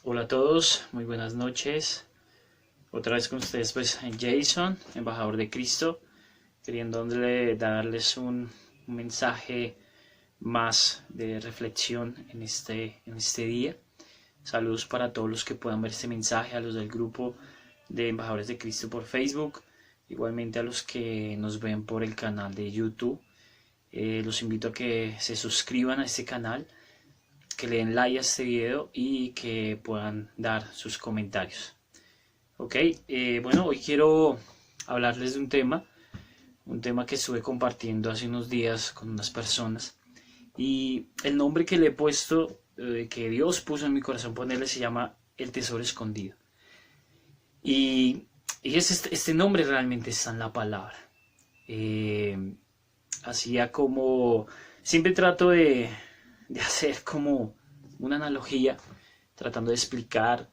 Hola a todos, muy buenas noches. Otra vez con ustedes, pues Jason, embajador de Cristo, queriéndole darles un mensaje más de reflexión en este día. Saludos para todos los que puedan ver este mensaje, a los del grupo de Embajadores de Cristo por Facebook, igualmente a los que nos ven por el canal de YouTube. Los invito a que se suscriban a este canal, que le den like a este video y que puedan dar sus comentarios. Ok, bueno, hoy quiero hablarles de un tema que estuve compartiendo hace unos días con unas personas, y el nombre que le he puesto, que Dios puso en mi corazón ponerle, se llama El Tesoro Escondido. Y este nombre realmente está en la palabra. Hacía como, siempre trato de hacer como una analogía, tratando de explicar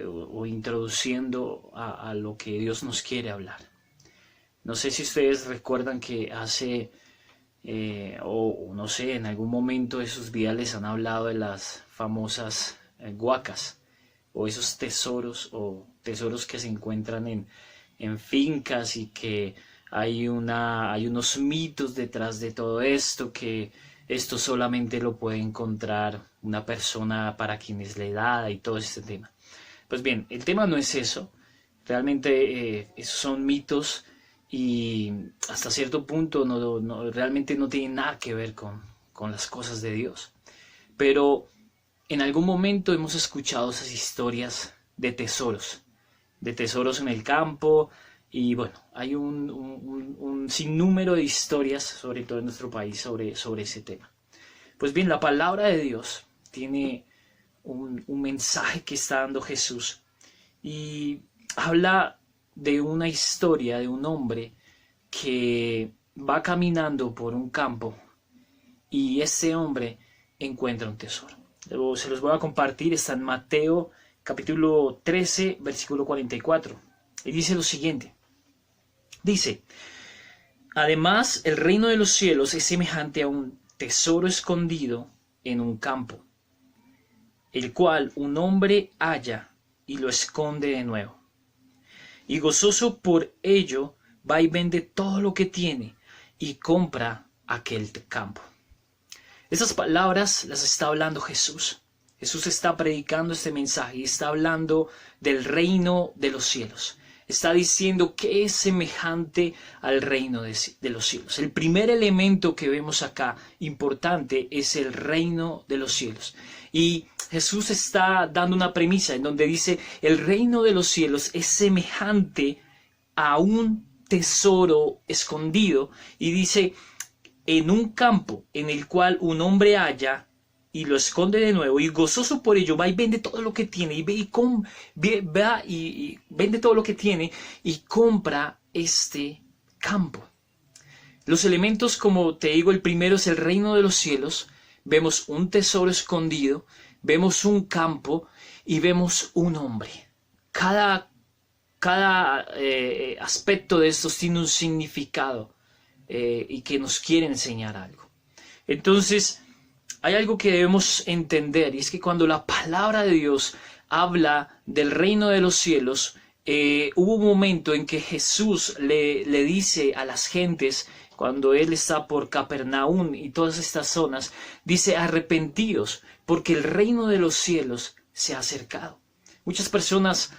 o introduciendo a lo que Dios nos quiere hablar. No sé si ustedes recuerdan que hace, o no sé, en algún momento de sus vidas les han hablado de las famosas huacas, o esos tesoros que se encuentran en fincas, y que hay unos mitos detrás de todo esto, que esto solamente lo puede encontrar una persona para quien es la edad y todo este tema. Pues bien, el tema no es eso. Realmente esos son mitos, y hasta cierto punto realmente no tienen nada que ver con las cosas de Dios. Pero en algún momento hemos escuchado esas historias de tesoros en el campo. Y bueno, hay un sinnúmero de historias, sobre todo en nuestro país, sobre ese tema. Pues bien, la palabra de Dios tiene un mensaje que está dando Jesús, y habla de una historia de un hombre que va caminando por un campo, y ese hombre encuentra un tesoro. Luego se los voy a compartir, está en Mateo capítulo 13, versículo 44. Y dice lo siguiente. Dice: además, el reino de los cielos es semejante a un tesoro escondido en un campo, el cual un hombre halla y lo esconde de nuevo. Y gozoso por ello, va y vende todo lo que tiene y compra aquel campo. Esas palabras las está hablando Jesús. Jesús está predicando este mensaje y está hablando del reino de los cielos. Está diciendo que es semejante al reino de los cielos. El primer elemento que vemos acá importante es el reino de los cielos. Y Jesús está dando una premisa en donde dice: el reino de los cielos es semejante a un tesoro escondido. Y dice: en un campo en el cual un hombre halla y lo esconde de nuevo, y gozoso por ello va y vende todo lo que tiene, y vende todo lo que tiene y compra este campo. Los elementos, como te digo, el primero es el reino de los cielos. Vemos un tesoro escondido, vemos un campo y vemos un hombre. Cada aspecto de estos tiene un significado y que nos quiere enseñar algo. Entonces, hay algo que debemos entender, y es que cuando la palabra de Dios habla del reino de los cielos, hubo un momento en que Jesús le dice a las gentes, cuando él está por Capernaum y todas estas zonas, dice: arrepentíos, porque el reino de los cielos se ha acercado. Muchas personas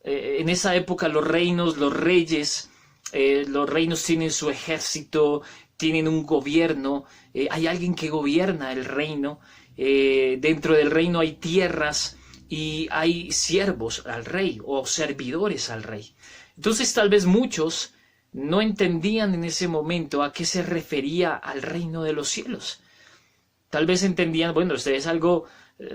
en esa época, los reyes, los reinos tienen su ejército, tienen un gobierno, hay alguien que gobierna el reino, dentro del reino hay tierras y hay siervos al rey o servidores al rey. Entonces tal vez muchos no entendían en ese momento a qué se refería al reino de los cielos. Tal vez entendían, bueno, ustedes algo,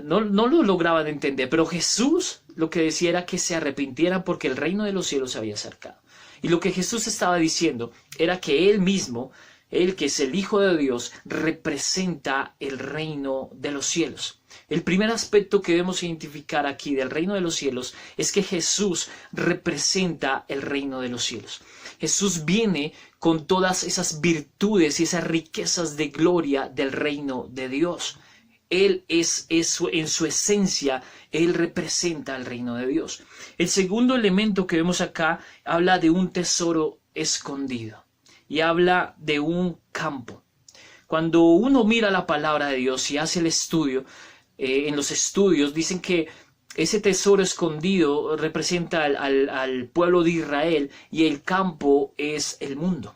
no lo lograban entender, pero Jesús lo que decía era que se arrepintieran porque el reino de los cielos se había acercado. Y lo que Jesús estaba diciendo era que él mismo, él que es el Hijo de Dios, representa el reino de los cielos. El primer aspecto que debemos identificar aquí del reino de los cielos es que Jesús representa el reino de los cielos. Jesús viene con todas esas virtudes y esas riquezas de gloria del reino de Dios. Él es eso en su esencia, Él representa al reino de Dios. El segundo elemento que vemos acá habla de un tesoro escondido y habla de un campo. Cuando uno mira la palabra de Dios y hace el estudio, en los estudios dicen que ese tesoro escondido representa al pueblo de Israel y el campo es el mundo.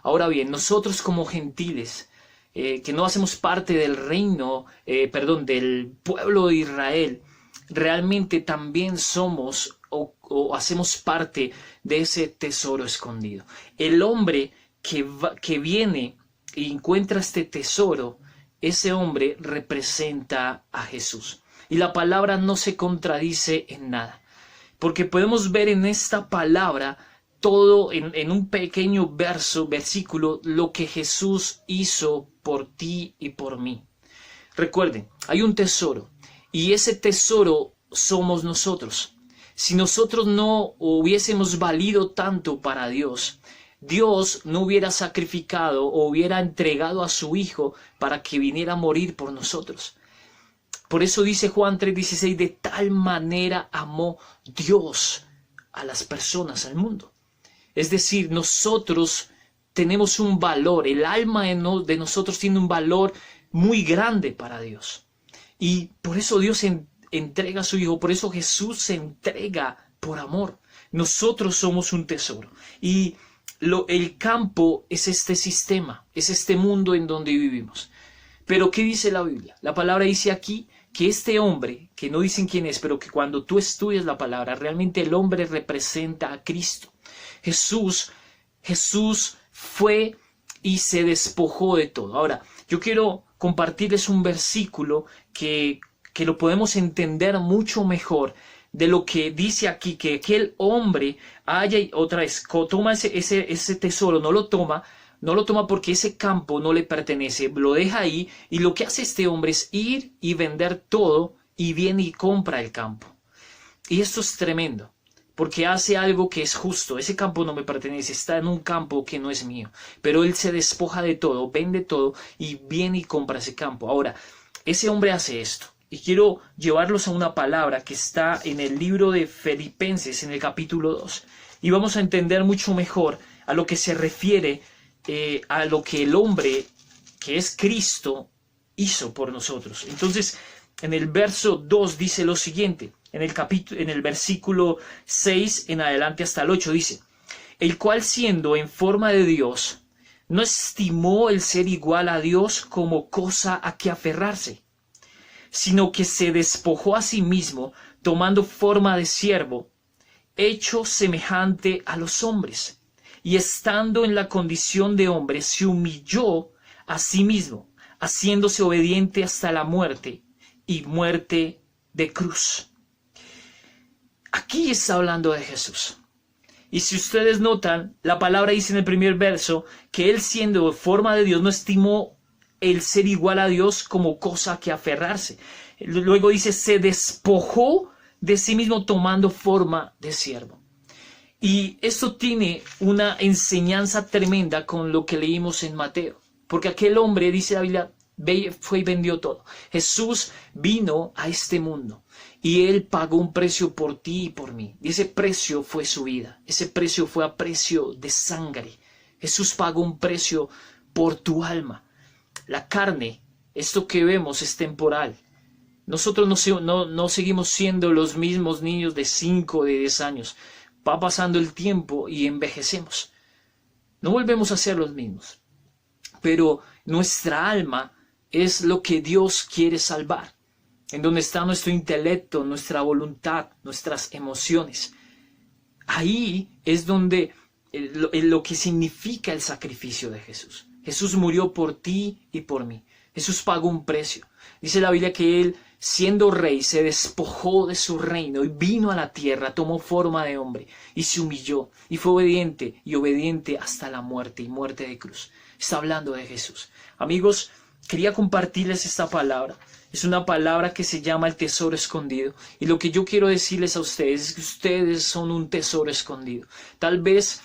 Ahora bien, nosotros como gentiles, que no hacemos parte del reino, del pueblo de Israel, realmente también somos o hacemos parte de ese tesoro escondido. El hombre que viene y encuentra este tesoro, ese hombre representa a Jesús. Y la palabra no se contradice en nada, porque podemos ver en esta palabra todo en un pequeño versículo, lo que Jesús hizo por ti y por mí. Recuerden, hay un tesoro y ese tesoro somos nosotros. Si nosotros no hubiésemos valido tanto para Dios, Dios no hubiera sacrificado o hubiera entregado a su Hijo para que viniera a morir por nosotros. Por eso dice Juan 3:16, de tal manera amó Dios a las personas, al mundo. Es decir, nosotros tenemos un valor, el alma de nosotros tiene un valor muy grande para Dios. Y por eso Dios entrega a su Hijo, por eso Jesús se entrega por amor. Nosotros somos un tesoro. Y el campo es este sistema, es este mundo en donde vivimos. Pero ¿qué dice la Biblia? La palabra dice aquí que este hombre, que no dicen quién es, pero que cuando tú estudias la palabra, realmente el hombre representa a Cristo. Jesús fue y se despojó de todo. Ahora, yo quiero compartirles un versículo que lo podemos entender mucho mejor de lo que dice aquí, que aquel hombre otra vez, toma ese tesoro, no lo toma porque ese campo no le pertenece, lo deja ahí y lo que hace este hombre es ir y vender todo y viene y compra el campo. Y esto es tremendo, porque hace algo que es justo. Ese campo no me pertenece, está en un campo que no es mío, pero él se despoja de todo, vende todo y viene y compra ese campo. Ahora, ese hombre hace esto. Y quiero llevarlos a una palabra que está en el libro de Filipenses, en el capítulo 2. Y vamos a entender mucho mejor a lo que se refiere a lo que el hombre, que es Cristo, hizo por nosotros. Entonces, en el verso 2 dice lo siguiente. En el versículo 6 en adelante hasta el 8 dice: el cual siendo en forma de Dios, no estimó el ser igual a Dios como cosa a que aferrarse, sino que se despojó a sí mismo, tomando forma de siervo, hecho semejante a los hombres, y estando en la condición de hombre, se humilló a sí mismo, haciéndose obediente hasta la muerte, y muerte de cruz. Aquí está hablando de Jesús. Y si ustedes notan, la palabra dice en el primer verso que él, siendo de forma de Dios, no estimó el ser igual a Dios como cosa que aferrarse. Luego dice, se despojó de sí mismo tomando forma de siervo. Y esto tiene una enseñanza tremenda con lo que leímos en Mateo. Porque aquel hombre, dice la Biblia, fue y vendió todo. Jesús vino a este mundo y él pagó un precio por ti y por mí. Y ese precio fue su vida. Ese precio fue a precio de sangre. Jesús pagó un precio por tu alma. La carne, esto que vemos, es temporal. Nosotros no seguimos siendo los mismos niños de 5 o de 10 años. Va pasando el tiempo y envejecemos. No volvemos a ser los mismos. Pero nuestra alma es lo que Dios quiere salvar. En donde está nuestro intelecto, nuestra voluntad, nuestras emociones. Ahí es donde lo que significa el sacrificio de Jesús. Jesús murió por ti y por mí. Jesús pagó un precio. Dice la Biblia que él, siendo rey, se despojó de su reino y vino a la tierra, tomó forma de hombre y se humilló y fue obediente hasta la muerte y muerte de cruz. Está hablando de Jesús. Amigos, quería compartirles esta palabra. Es una palabra que se llama el tesoro escondido. Y lo que yo quiero decirles a ustedes es que ustedes son un tesoro escondido. Tal vez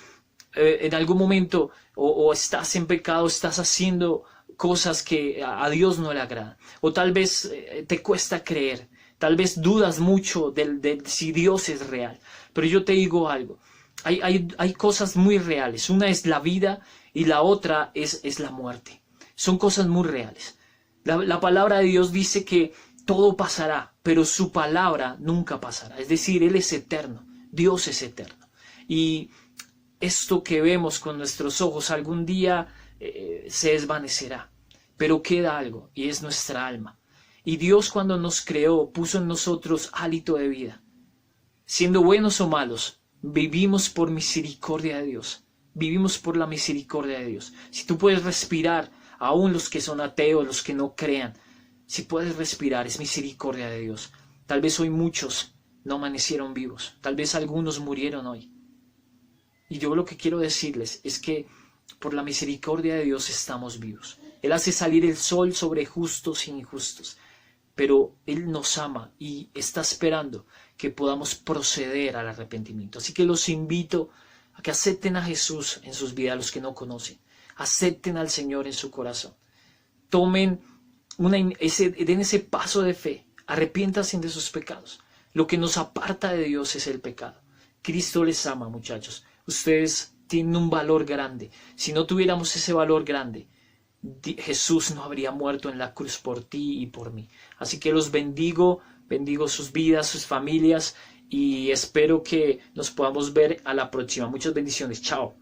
en algún momento o estás en pecado, estás haciendo cosas que a Dios no le agradan. O tal vez te cuesta creer. Tal vez dudas mucho de si Dios es real. Pero yo te digo algo. Hay cosas muy reales. Una es la vida y la otra es la muerte. Son cosas muy reales. La palabra de Dios dice que todo pasará, pero su palabra nunca pasará. Es decir, Él es eterno. Dios es eterno. Y esto que vemos con nuestros ojos algún día se desvanecerá. Pero queda algo y es nuestra alma. Y Dios, cuando nos creó, puso en nosotros hálito de vida. Siendo buenos o malos, vivimos por misericordia de Dios. Vivimos por la misericordia de Dios. Si tú puedes respirar, aún los que son ateos, los que no crean, si puedes respirar, es misericordia de Dios. Tal vez hoy muchos no amanecieron vivos. Tal vez algunos murieron hoy. Y yo lo que quiero decirles es que por la misericordia de Dios estamos vivos. Él hace salir el sol sobre justos e injustos. Pero Él nos ama y está esperando que podamos proceder al arrepentimiento. Así que los invito a que acepten a Jesús en sus vidas, los que no conocen. Acepten al Señor en su corazón. Den ese paso de fe. Arrepiéntanse de sus pecados. Lo que nos aparta de Dios es el pecado. Cristo les ama, muchachos. Ustedes tienen un valor grande. Si no tuviéramos ese valor grande, Jesús no habría muerto en la cruz por ti y por mí. Así que los bendigo sus vidas, sus familias, y espero que nos podamos ver a la próxima. Muchas bendiciones. Chao.